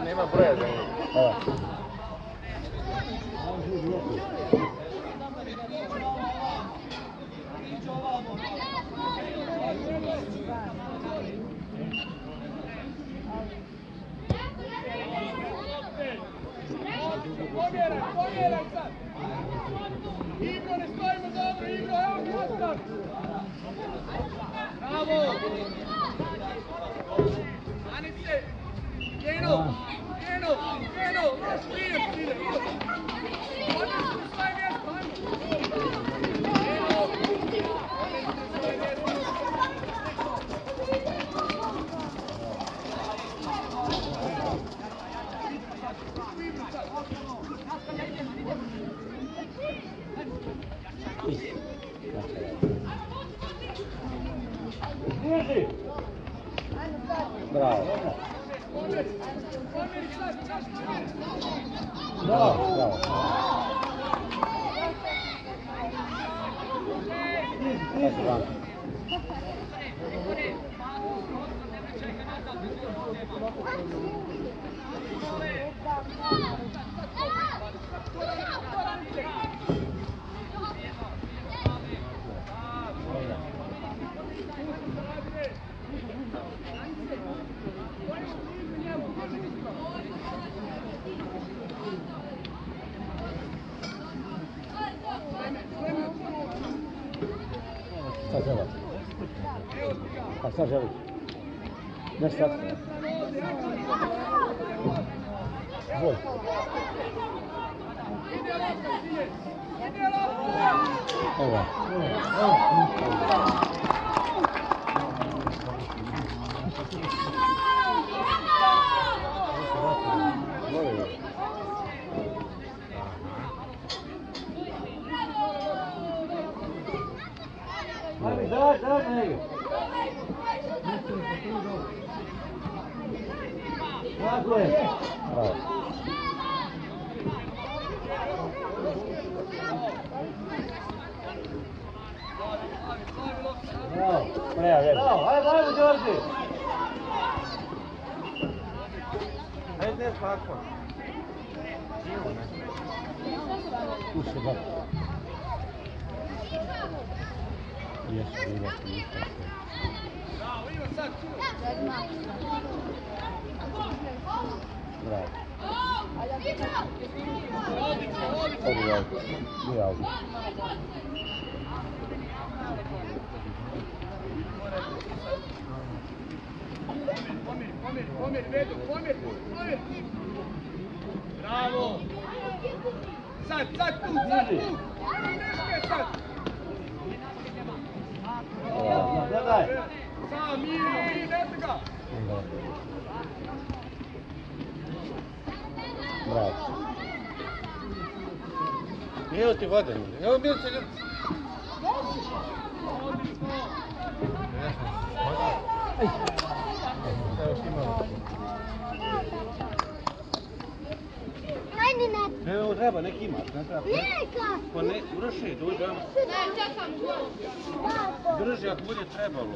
Nema broja za njih. Pomjeraj sad! Igro, ne stojimo dobro, Igro, evo mi ostav! Bravo! Ani se! Geno! Loš prijem, ide! Odnosno svoje mjesto, ajmo! Geno! Odnosno svoje mjesto! Bravo. Bravo. Šta želi? Ne sad. Voj. Evo. Tako je. Bravo. Bravo, ajde, Đorđe. Ajde, kako? Uše, da. Jesu, bilo. Bravo, Ivo, sad! Bravo. Pomjeri. Bravo! Sad tu! Neške sad! Gledaj! Sam, mir, idete ga! Bravo. Evo ti vode, evo mi se ljudi. Evo treba, neki imaš, ne treba. Pa ne, vrši, dođem. Drži ako bude trebalo.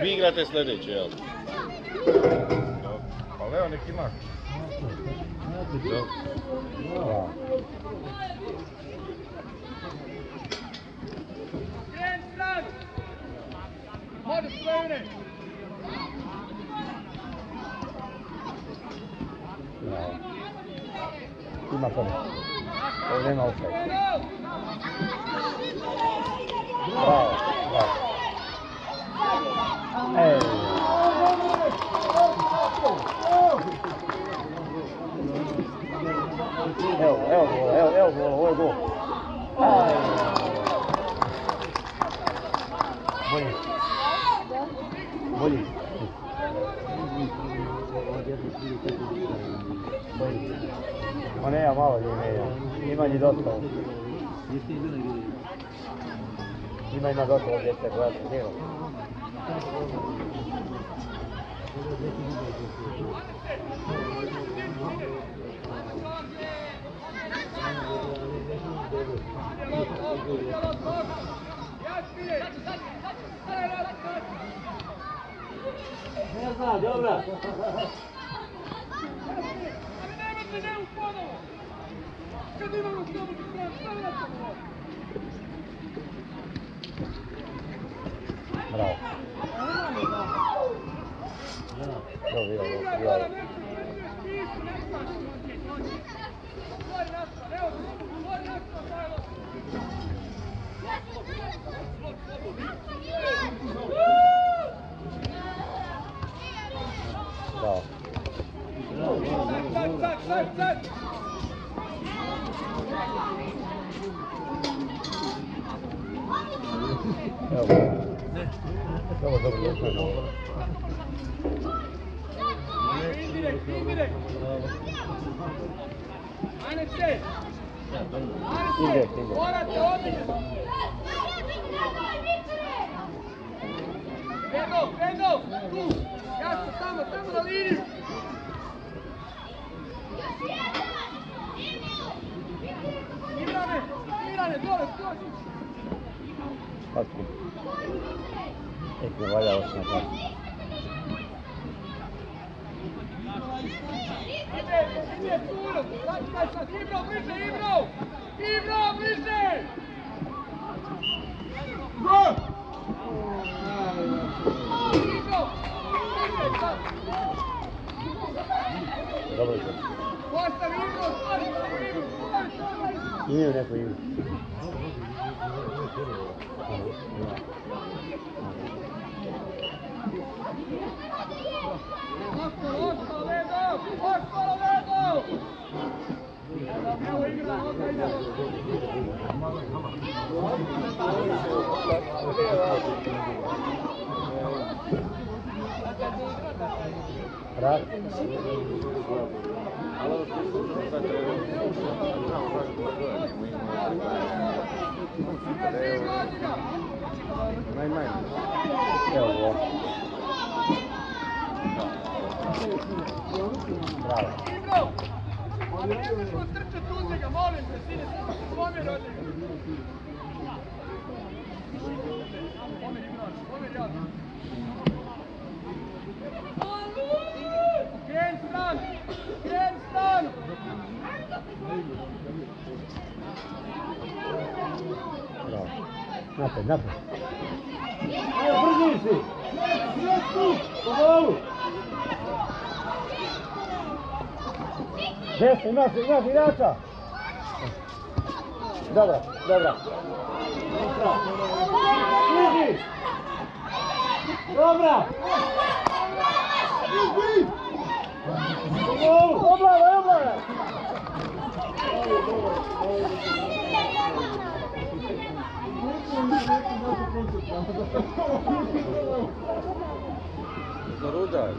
Vi igrate sljedeće, jel? Ali evo neki imaš. Kren stran! Može spremne! Ima to. Ovdje nema offside. Bravo. Evo gol, ovo je gol. Bolji. Ma nema malo linija, ima njih dosta. Ima dosta djece koja se djelo. Ne zna, dobra. Bravo. Krenuo, tu, jasno, tamo na liniju. Igrane, dole, skoči. Patko. Eko valja vas na kraju. Ide, puno, sad, Ibro, bliže! Go! Dobro je. Postavi Ibro, stavi! Imaju neko ime. Ostalo, Ledo! Evo igra, ide. Rak. Najmanje. Evo ovo. Bravo. Ibro! Ali ne možemo trčati uz njega, molim te, sine, samo se pomjeri od njega. Pomjeri javno. Kren stranu! Bravo. Napred. Evo, brži si! Po golu! Desno, imaš igrača! Dobra. Bliži! Dobra! Po golu! Oblava! Zarudaj.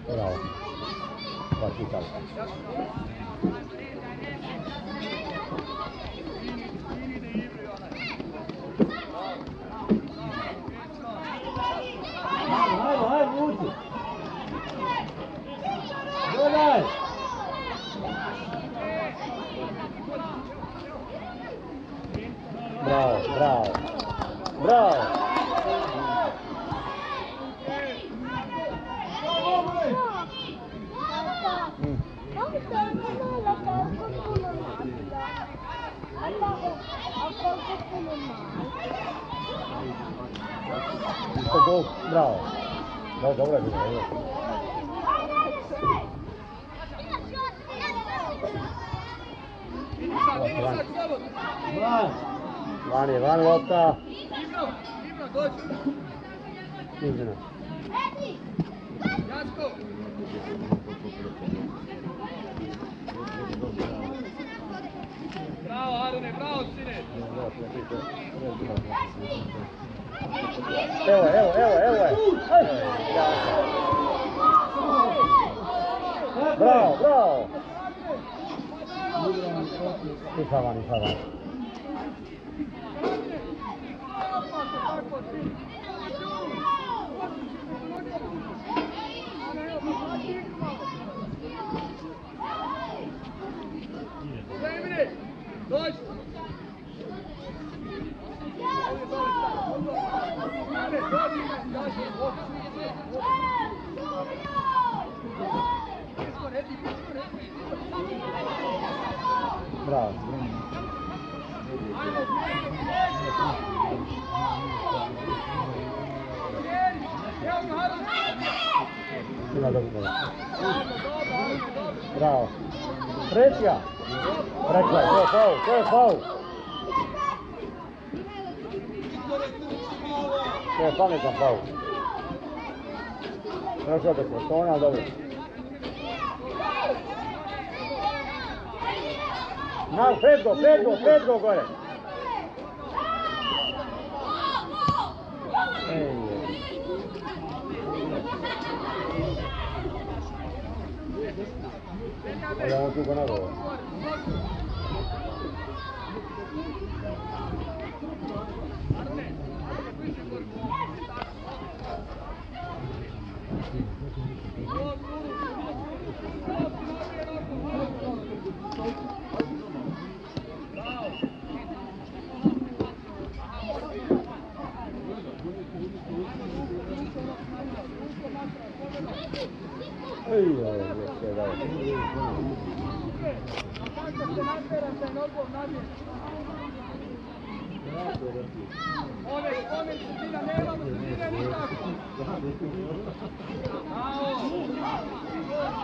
Bravo. Pa čitam. Hajde, vuci! Dodaj! Bravo! Bravo. Da, dobro je bilo. Idi sad, slobodno. Van lopta. Ibro, dođi. Izvina. Jasko. Bravo, Arune, bravo, sine. Evo je. Bravo. Nisam van. Emine, dođi. Bravo. Ima dobro. Bravo. Treća. Rekla je, to je faul. To je pametan faul. Prošao bez postona, ali dobro. Na, pred go gore. Odamo tu ko nagovo.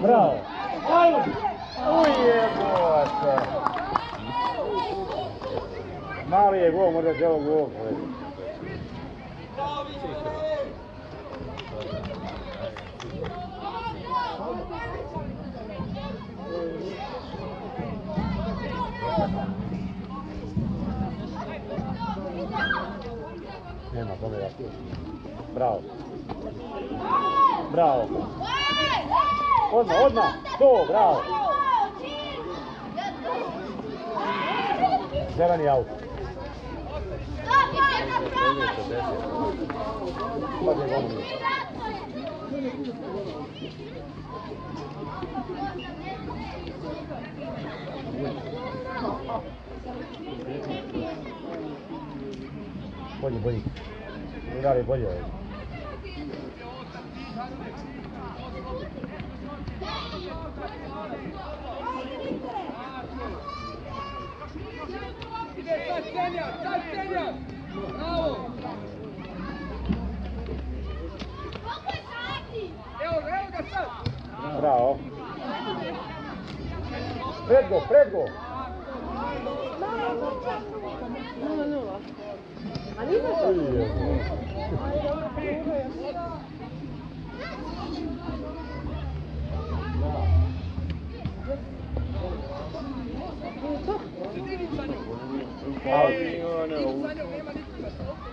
Bravo! Ujebote! Mali je gol, možda će ovo gol. Nema pobjeda. Bravo. Bravo. Odmah. To, bravo. Zeleni aut. Bolji. Udari bolje ovdje. Ide sad Senjak! Bravo! Evo ga sad! Bravo. Pred go! A nisam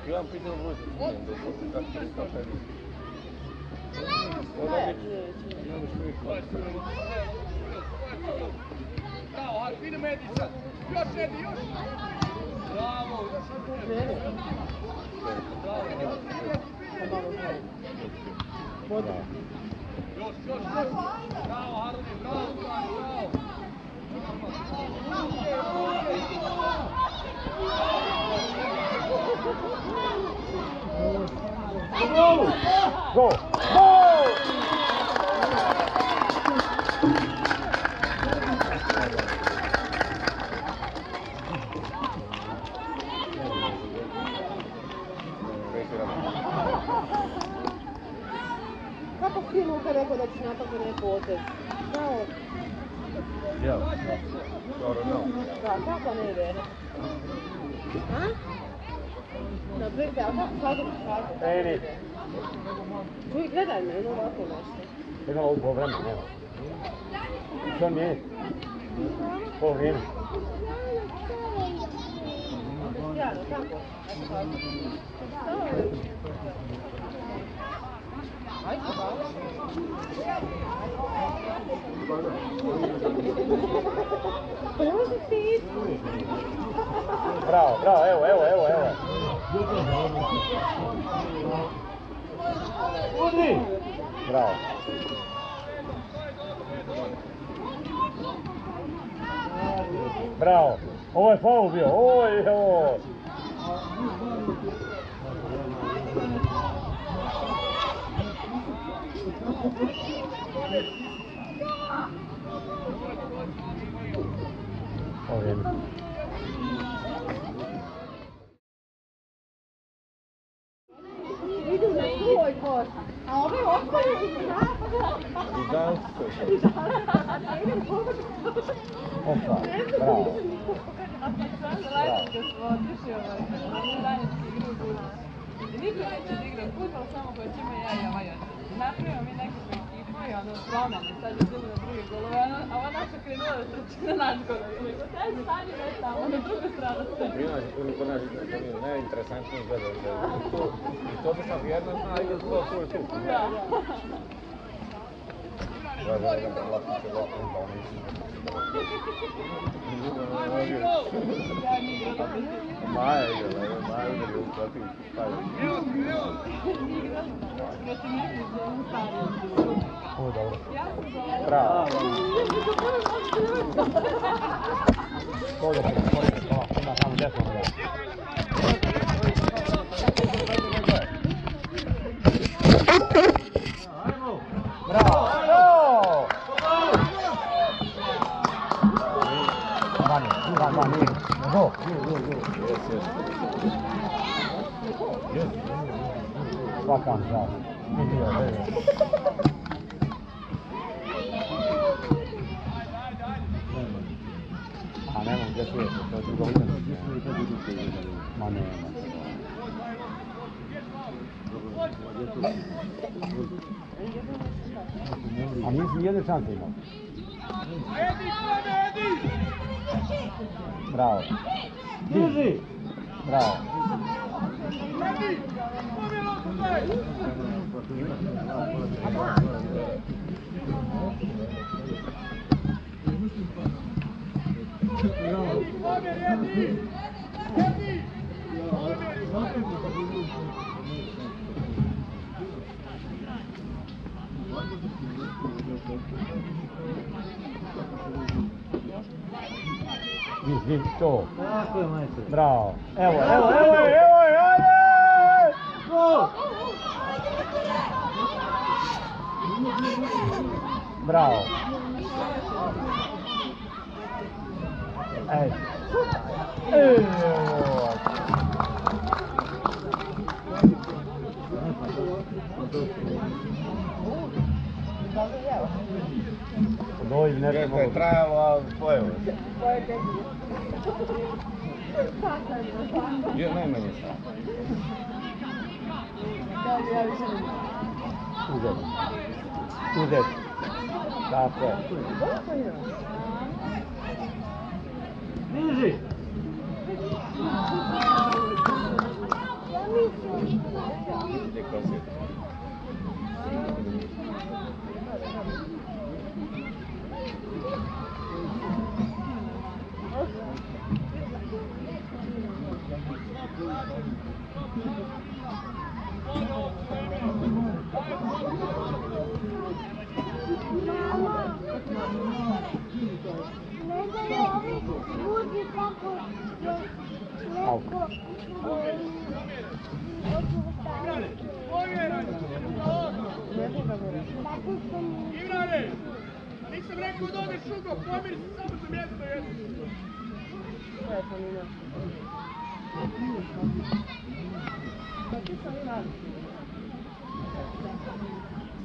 Ja vam pitam možda. Bravo, Harp, idemo Edi sad. Još Edi, još. Bravo. Još. Bravo, Harune, bravo. Go! već napravili potez. Kao... Ja, dobro, no. Da, kako ne ide? A? Na prvi, a kako kako? Eni. Čuj, gledaj me, ono ovako nešto. Imala ovo vremena, nema. Što mi je? Pol vrijeme. Sjajno, kako? Ajde, pa ne možeš ti Bravo, bravo, evo. Udri! Bravo. Bravo. Ovo je faul bio. Oj. idu na svoj koš, a ove ostaju i Opa, bravo. Niko neće da igra futbol, samo koja će ima ja i Avajan. Napravimo mi nekakvu ekipu i ono promene, sad je bilo na druge golove, a ova naša krenula da trči na naš golove. Sad stani ne tamo, na drugu stranu se. Prinaš, koliko naš najinteresantniji gledalce. I to bi sam jedno zna i da to je tu. Da. Maja igrala, Maja udario u protiv. Ovo je dobro. Bravo. To je dobro, ima tamo desno. Bravo! Vani. Go! Svakam, bravo. A nema gdje su jesu, to je drugo utakmica. Ma nema. A nisi nijedne šanse imao. Bravo. Drži! Bravo. Vidi to. Tako je, majče. Bravo. Evo, ajde! Gol! Bravo. Ej. Ovo je trajalo, a pojelo. Je najmanje sam. Uzet. Tako je. Drži! Ivrane! Nisam rekao da odeš šugo, pomiri se samo za mjesto jedno.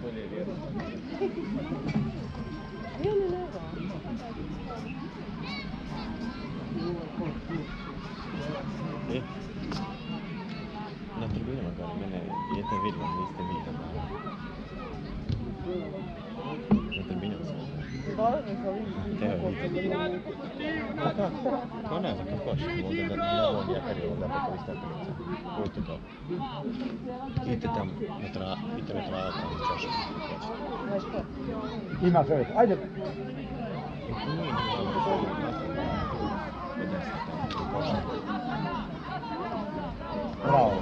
tvoj lijevi, jedan. Io non ero. Na tribinama gore, mene jedne vidim, niste vi. Na tribinama sam. Dolazim sa ovim. Ko ne znam, kako hoćeš, možda da ne ovo mljekari onda preko stepenice. Pojte to. Idite tam na trava tamo u čašu. Znaš ko? Ima čovjek, ajde! Bravo!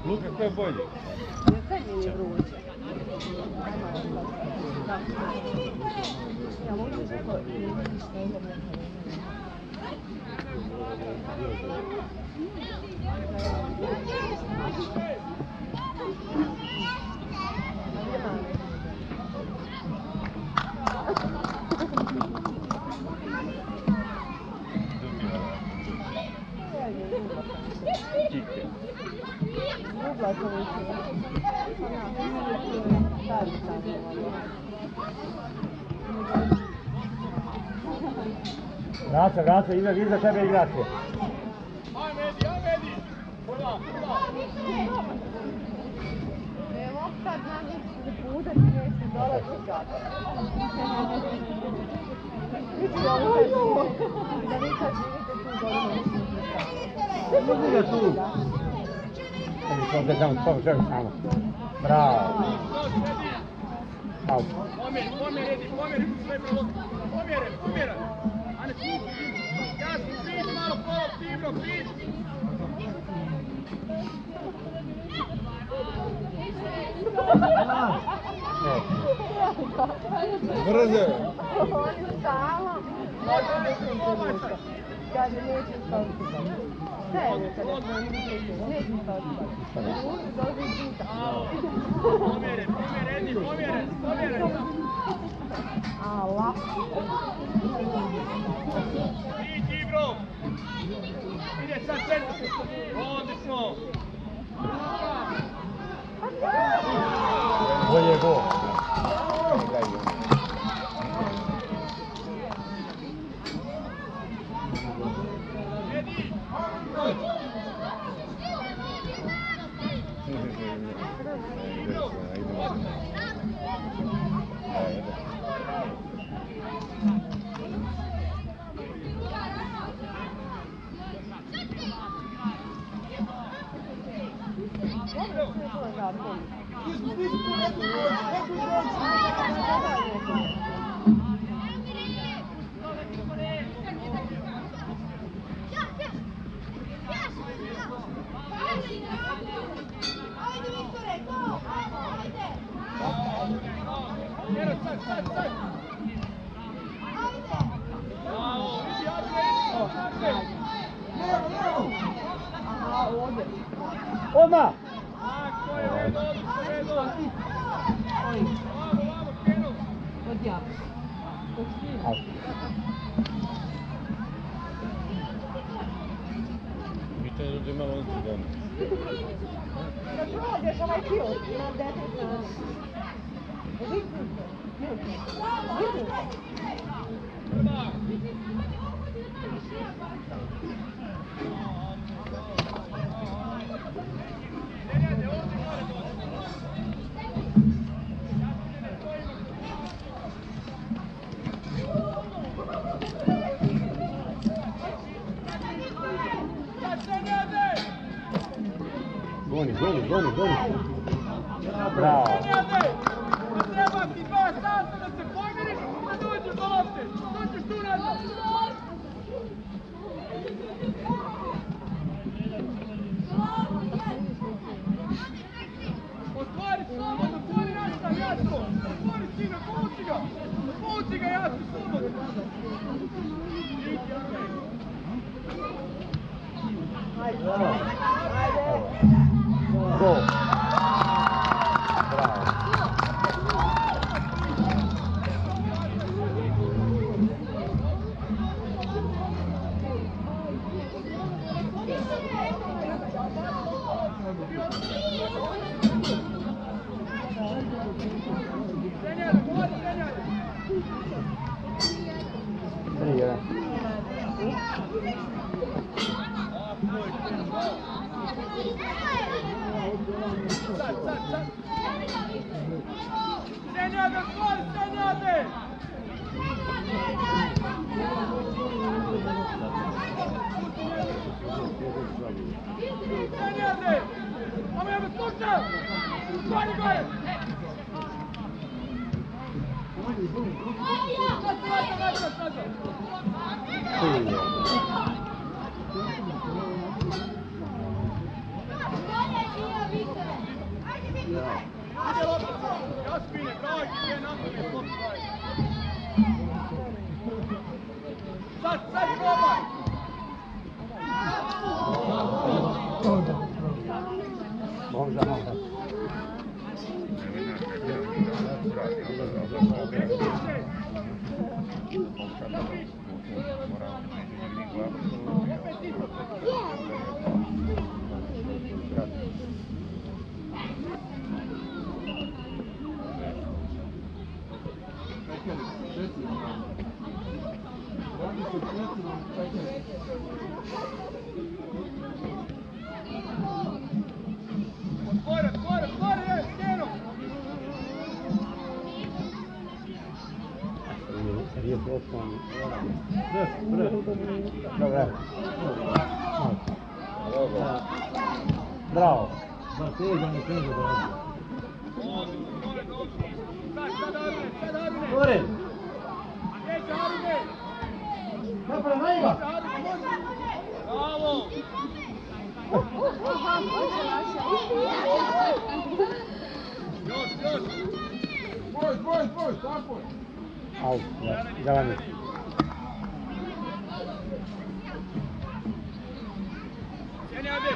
Luka, ko je bolji? Kaj mi je vruće? Ja mogu da tako Grazie, iza tebe igrače. Ajmedi! Hola! Evo sad nađem puta ti neće dolaziti sada. Da vi kad živite tu dolaziti. Mogu ga tu. Ovdje tamo, čovjek samo. Bravo. Out. Pomjeri sve prvo. Pomjeri. A ne skupi. Jasno, priđi malo kolektivno, priđi. Brzo! Oni stalno. Kaže, neće spaviti. Sve je kada smo neće spaviti. Dolazi puta. Pomjeri. A, lako. Priđi, bro. Ide sad centar. Odlično. Ovo je gol. Odmah! Pitanje ljudi imalo on tribunu. Da prođeš ovaj kiosk na desnoj strani. Goni. Bravo. Treba ti 2 sata da se pomiriš, da dođeš do lopte. Dođeš tu nazad. Otvori Rašta, jasno. Otvori sine, povuci ga jasno, slobodno. Ajde. Gol. Bravo. Senjate, skor, senjate! Senjate! Amo jebe slučaj! Gore, gore! Jaspine, broj, gdje napravi slobodaj. Sad probaj! Otвори, stjeno! Bravo. Sad Arine! Gore. Neće Arine! Napred, najga. Bravo! Još! Broj, tako je! Au, zeleni. Senjade!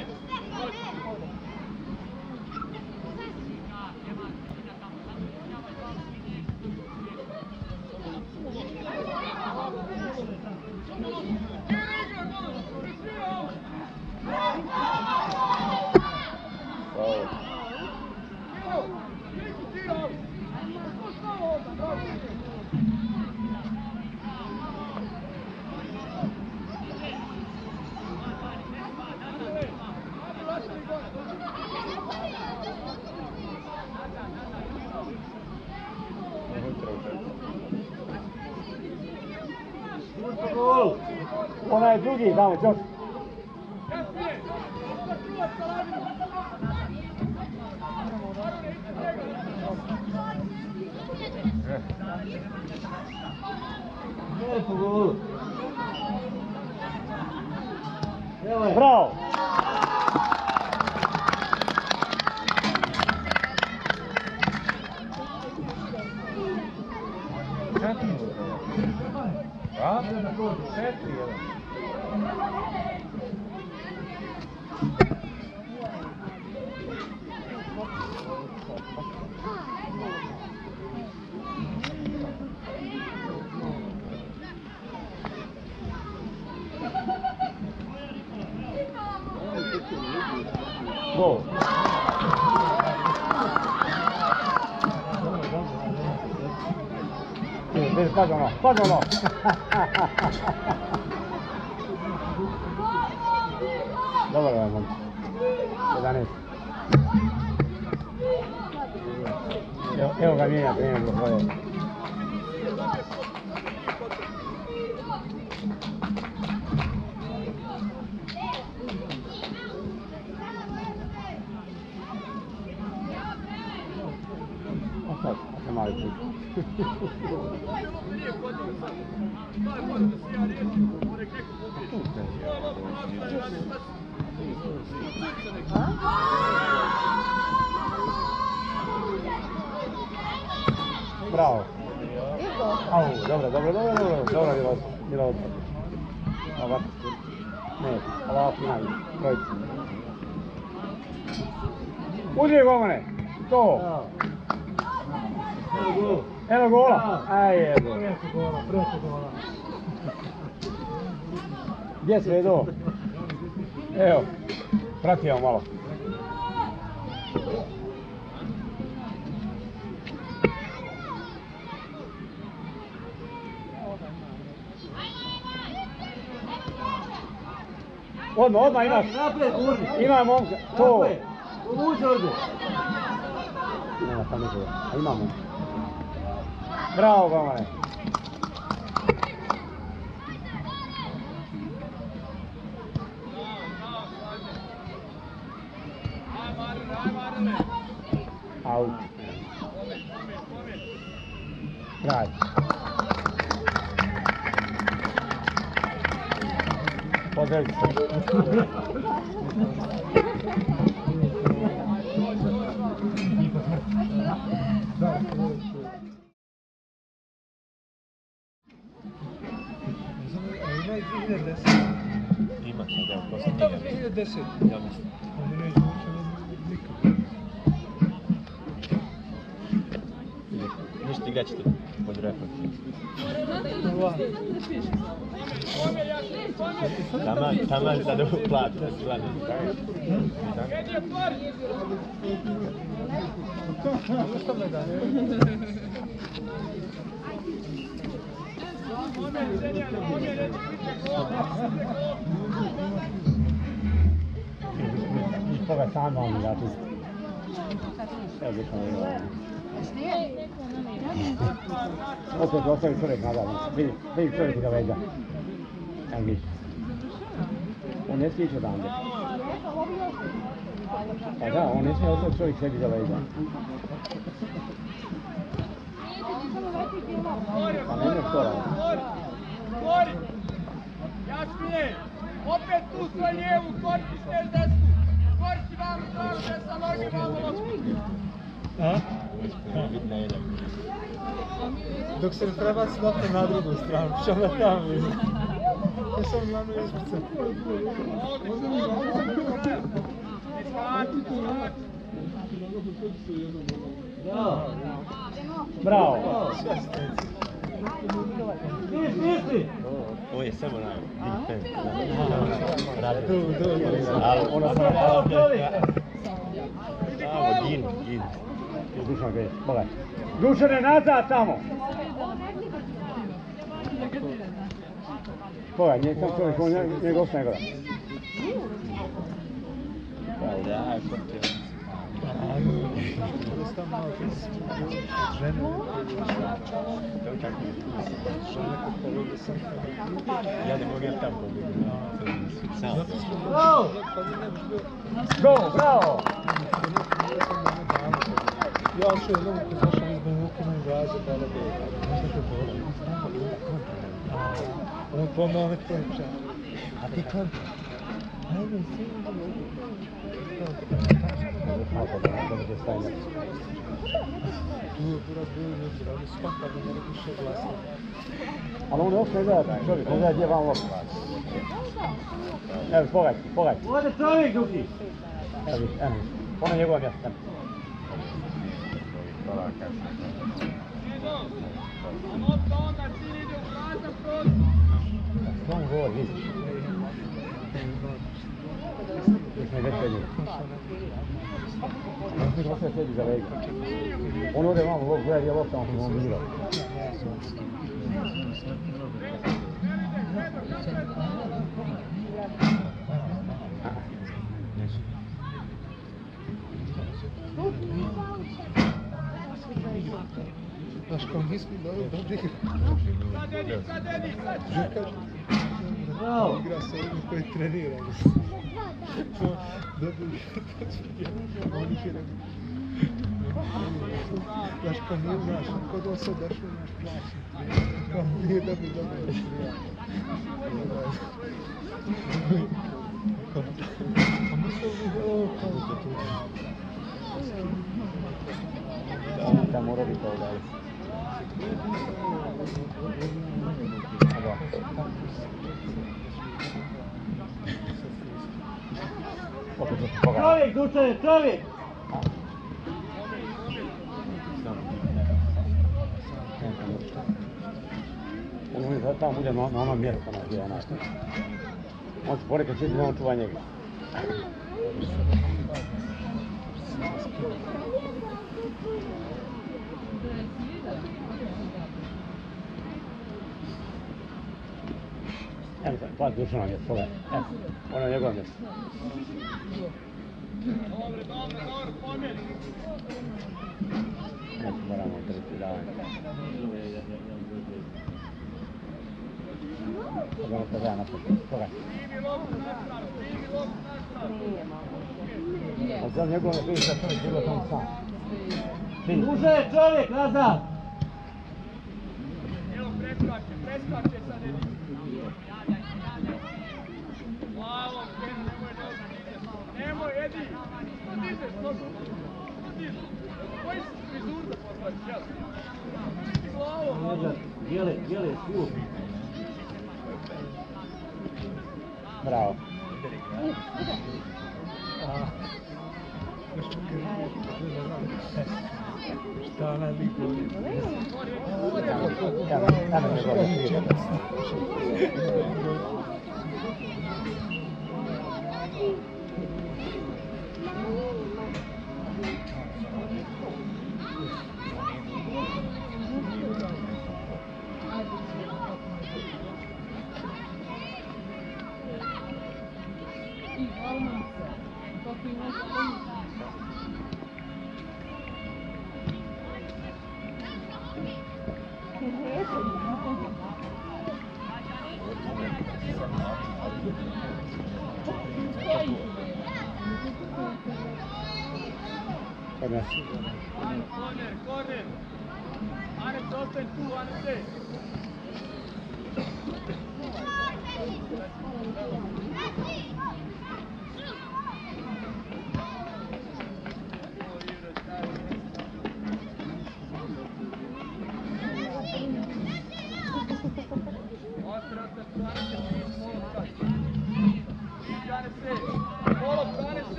Onaj drugi, tamo, čos. Bravo! A? 4-1. Gol. Pazi ono. Dobar je, momci. 11. Evo ga mijenja trener do svoje. Sad, ako mali put. Bravo. Au, dobro, bila odpad. Ovako, ne, ovako najviše, trojica. Udri golmane, to. Eno gola, aj jebo. Preko gola. Gdje sve do? Evo, pratimo malo. Odmah imaš. Napred, gurni. Ima momka. To. Napred. Uvuči ovdje. Nema tam nikoga. A ima momka. Bravo, Bamane. Out. Kraj. Pozdravite se. Ima sad, evo, posljednji ja mislim. 2010. Ja mislim. Oni neće ući nikad. Ništa igrat ćete pod repom. Taman sad uplati, da se gleda. Što me da? Iz toga sam vam dati. Evo gdje smo vidjeli. Opet ostavi čovjek nadal. Vidi čovjek ga veđa. Evo mi. On ne smije ići odande. Pa da, on ne smije ostaviti čovjek sebi ga veđa. Pa ne može to raditi. Gori! Jasmine! Opet tu svoj lijevu, koristiš desnu! Koristi vam stranu, desna noge, vamo loptu! Vidna jedan. Dok se ne prebaci lopta na drugu stranu, što me tamo vidi. Ja sam glavno ispucam. Bravo! Ovo je samo Big Ten. Ona sam Bravo, Gin. Dušan gdje, pogledaj. Dušane, nazad tamo! Pogledaj, sam čovjek, on njega ostane gleda. Da, kod te. Tam malo žene. Ja ne mogu jel tamo sam. Go, bravo! Ja ću jednom ko zašao iz Benuka na Gazi, da bi možda to bilo. On pomeo nek priča. A ti kad? Ajde, svi tu je pura bilo ljudi, ali spaka da ne rekiše glasno. Ali on uopšte ne gleda, čovjek, ne gleda gdje vam lopta. Evo, pogledaj. Ovdje čovjek, Duki. Evo, ona je njegova mjesta. Onda cilj ide u prazan prostor. Što on govori, vidiš? Još ne već sebi. On se glasa sebi za lega. On ode vamo, gleda je lopta, on se mobilao. Znaš, kao nismo dobro igra. Sad Edi! Žeka igra sa ovim koji trenira. Dobili oni će reći. Znaš, kao nije znaš, kod on sad došao naš plaći. Kao nije da bi dobro igra. A mislim da je ovo kao da tu. Da mora biti to dalje. Čovjek, Dušane, čovjek! On tamo bude na onom mjeru tamo gdje je onaj. On će ponekad sjeti da on čuva njega. Pa Dušano mjesto, ono je njegovo mjesto. Dobro, pomjeri. Moramo treti davanje. Ovo to da napraviti. Koga? Primi loptu na stranu. A za njegove vidi da čovjek bilo tamo sam. Duže čovjek, nazad! Evo preskače sad Edi. Malo, nemoj Edi. Što dižeš, što dižeš? Koji si frizur da poslaš, jel? Ti glavo. Dijele svu. Bravo. Šta ona liku? Ja ne njegove Corner. Anes, ostań tu, Anes.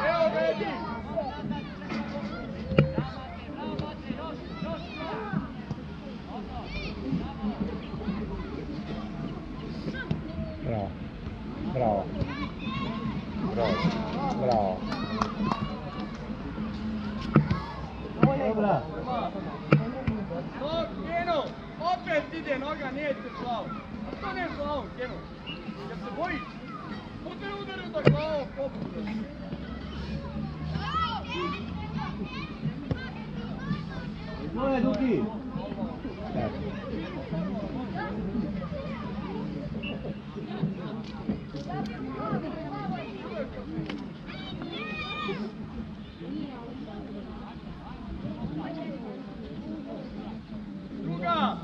Evo ga, Edi! Bravo. Dobra. No, Geno, opet ide noga, neće glavu. A što ne glavom, Geno? Jer se bojiš? Ko te udario da glavom popuštaš? To je Duki. Druga!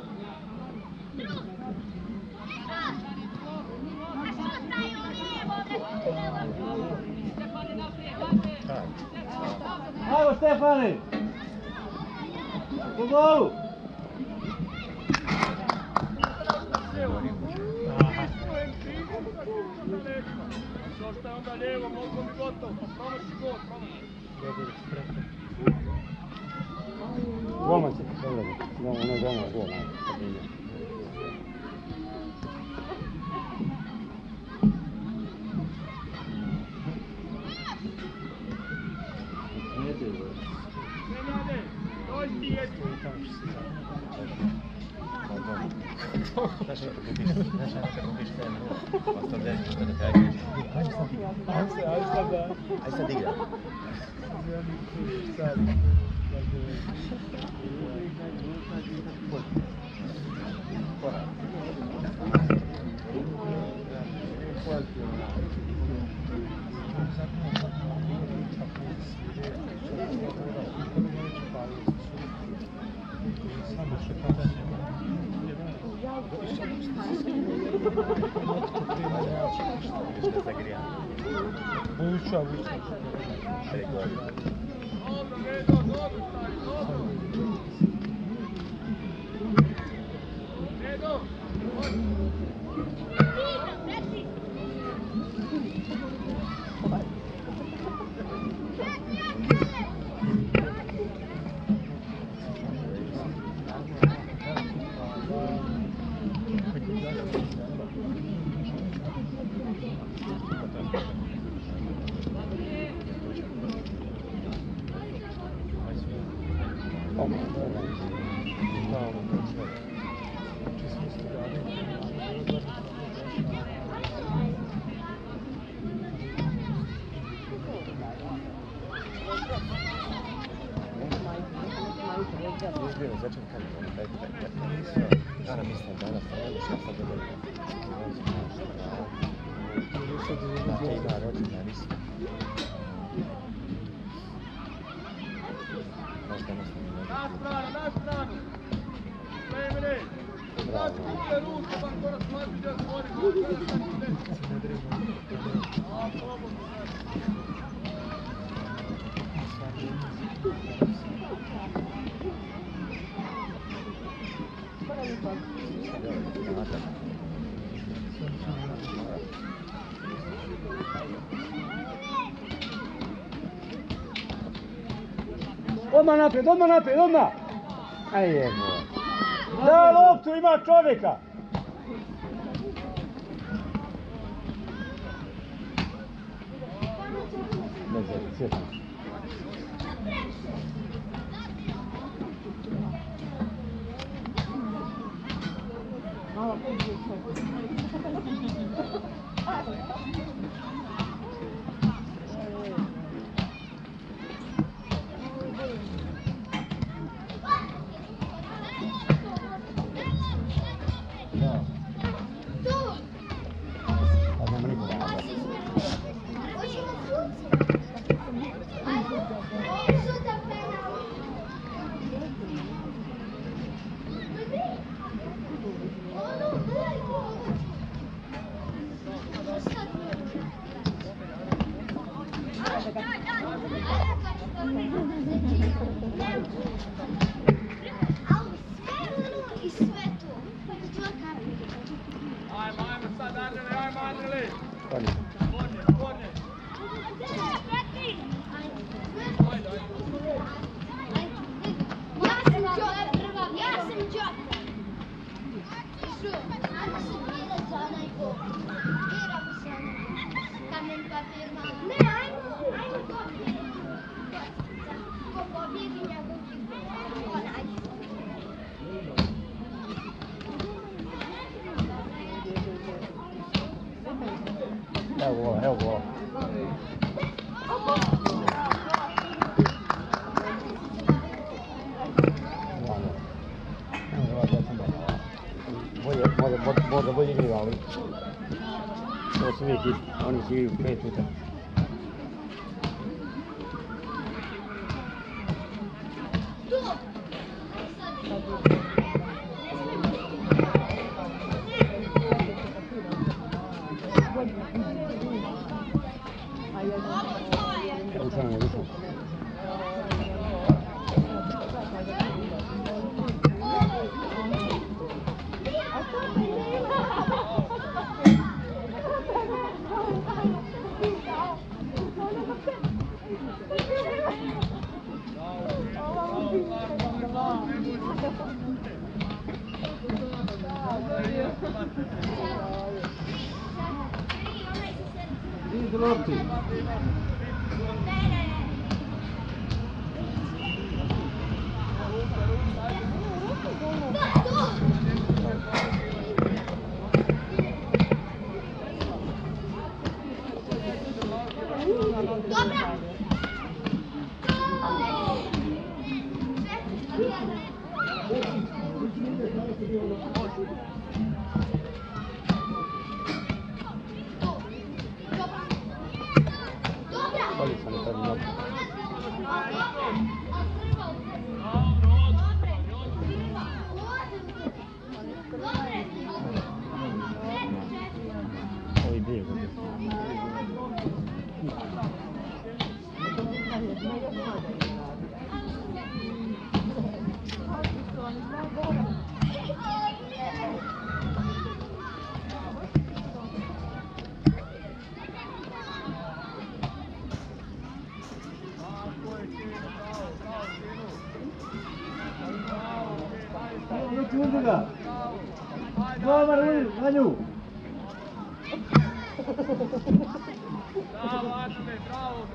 Ajmo Stefane! U golu! Došta je onda lijevo, mogu mi gotovo, pa promaši gol, promaši. Golman će se dobro. Ono je golman, gol. Nenade, dođi ti Edi. Znaš što kupiš temu, pa to nešto što da kažeš. Aj sad igra. Vuča. Dobro, Nedo, dobro, stari, dobro. Nedo, Izbio mi začin kad Ana mislim danas, ne znam šta sad dobro. Znate ima rođena, mislim. Znaš danas ne mogu. Na stranu! Spremni! Znači, kuće ruku, pa skoro smati da stvori ruku, da se ne desi. A, probam. Odmah naprijed, odmah! Aj jebo. Da loptu, ima čovjeka! Ne znam, sjećam. Evo go. Bolje igraju, ali to su uvijek isti, oni su igraju 5 puta. Dobar, Vanju! Bravo, Adame, bravo!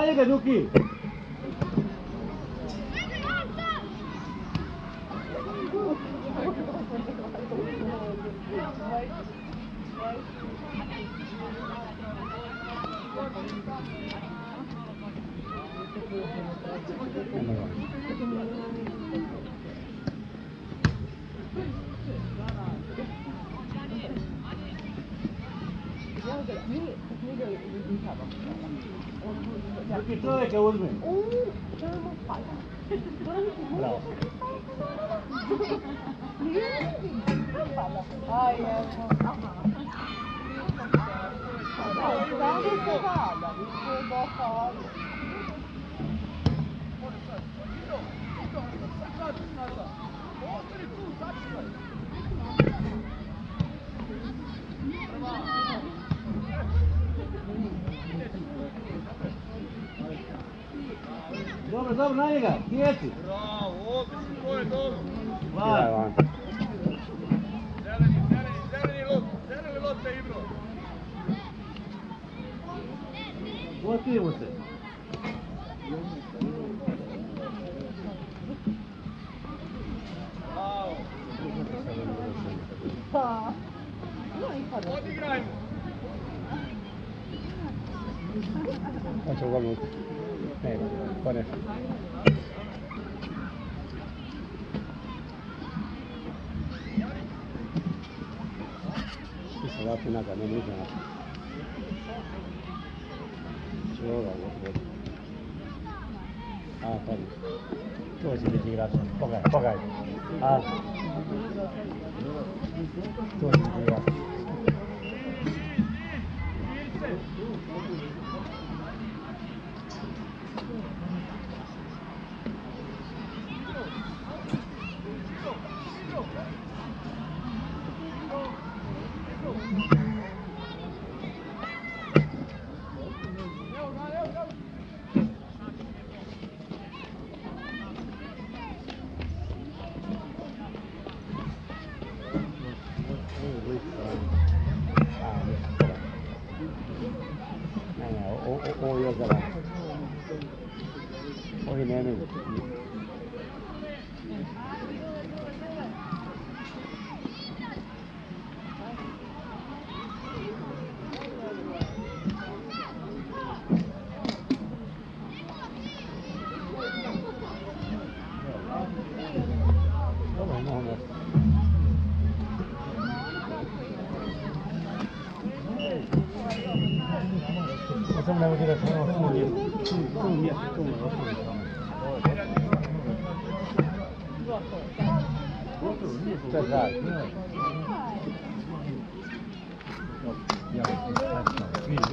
na njega, Duki! Duki, čovjeka uzmi! Bravo. Aj, evo. Znamo se vada, više je došao. Dobro, dobro, na njega, sjeci! Bravo, odlično, to je dobro. Van! Zeleni lot te Ibro. Gotimo se! Bravo. Pa. Odigrajmo. Hoće uglavnom. Ne, konečno. Ti se vrati nazad, ne niđe nazad. Čova, gospod. A, pazi. To će biti igrač. Pogaj. A. To će biti igrač. Ovo je za vas. Ovi nemaju. Dobro, mogu. Samo ne mogu da se ono tu mjesto, tu me ostali tamo. To je zad. Ja, vidiš,